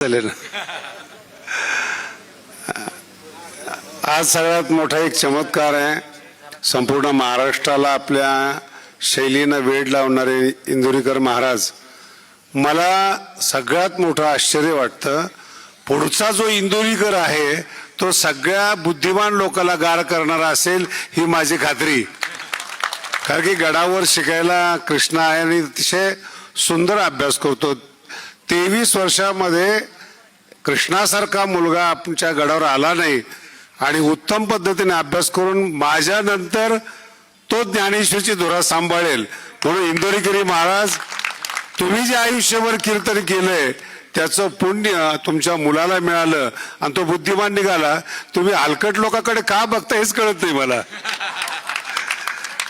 झाले ना. आज सगळ्यात मोठा एक चमत्कार आहे. संपूर्ण महाराष्ट्राला आपल्या शैलीनं वेड लावणारे इंदुरीकर महाराज. मला सगळ्यात मोठं आश्चर्य वाटतं, पुढचा जो इंदुरीकर आहे तो सगळ्या बुद्धिमान लोकांना गार करणारा असेल ही माझी खात्री. कारण की गडावर शिकायला कृष्ण आहे आणि अतिशय सुंदर अभ्यास करतो. 23 वर्षामध्ये कृष्णासारखा मुलगा आमच्या गडावर आला नाही आणि उत्तम पद्धतीने अभ्यास करून माझ्यानंतर तो ज्ञानेश्वरीची धुरा सांभाळेल. म्हणून इंदुरीकरी महाराज, तुम्ही जे आयुष्यभर कीर्तन केलंय त्याचं पुण्य तुमच्या मुलाला मिळालं आणि तो बुद्धिमान निघाला. तुम्ही हलकट लोकांकडे का बघता हेच कळत नाही मला.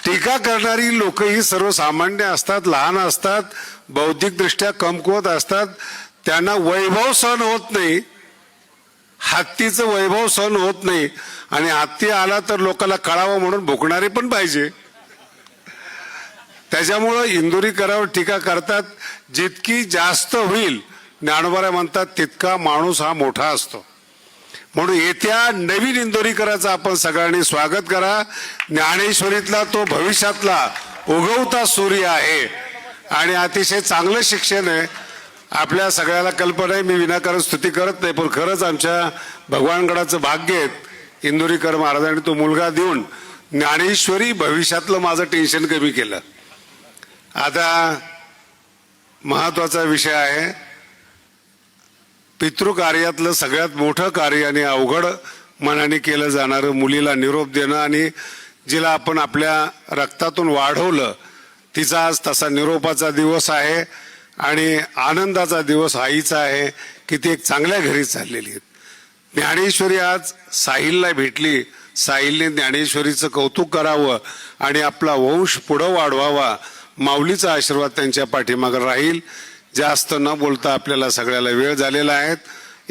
टीका करणारी लोक ही सर्वसामान्य असतात, लहान असतात, बौद्धिकदृष्ट्या कमकुवत असतात. त्यांना वैभव सहन होत नाही, हत्तीचं वैभव सहन होत नाही आणि हत्ती आला तर लोकांना कळावं म्हणून भुकणारे पण पाहिजे. त्याच्यामुळं इंदुरीकरावर टीका करतात. जितकी जास्त होईल, ज्ञानोबा म्हणतात, तितका माणूस हा मोठा असतो. म्हणून येत्या नवीन इंदुरीकराचं आपण सगळ्यांनी स्वागत करा. ज्ञानेश्वरीतला तो भविष्यातला उगवता सूर्य आहे आणि अतिशय चांगलं शिक्षण आहे. आपल्या सगळ्याला कल्पना आहे, मी विनाकारण स्तुती करत नाही, पण खरंच आमच्या भगवानगडाचं भाग्य आहे इंदुरीकर महाराजांनी तो मुलगा देऊन ज्ञानेश्वरी भविष्यातलं माझं टेन्शन कमी केलं. आता महत्वाचा विषय आहे, पितृकार्यातलं सगळ्यात मोठं कार्य आणि अवघड मनाने केलं जाणारं मुलीला निरोप देणं आणि जिला आपण आपल्या रक्तातून वाढवलं तिचा आज तसा निरोपाचा दिवस आहे आणि आनंदाचा दिवस आईचा आहे की ती एक चांगल्या घरी चाललेली आहे. ज्ञानेश्वरी आज साहिलला भेटली. साहिलने ज्ञानेश्वरीचं कौतुक करावं आणि आपला वंश पुढं वाढवावा. माऊलीचा आशीर्वाद त्यांच्या पाठीमागे राहील. जास्त न बोलता आपल्याला सगळ्याला वेळ झालेला आहे.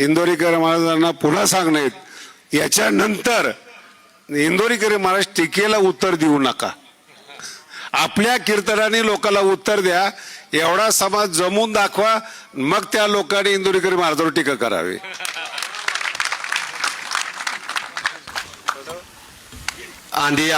इंदुरीकर महाराजांना पुन्हा सांगण्यात, याच्यानंतर इंदुरीकर महाराज टीकेला उत्तर देऊ नका. आपल्या कीर्तनाने लोकांना उत्तर द्या. एवढा समाज जमून दाखवा, मग त्या लोकांनी इंदुरीकर महाराजांवर टीका करावी. आंधी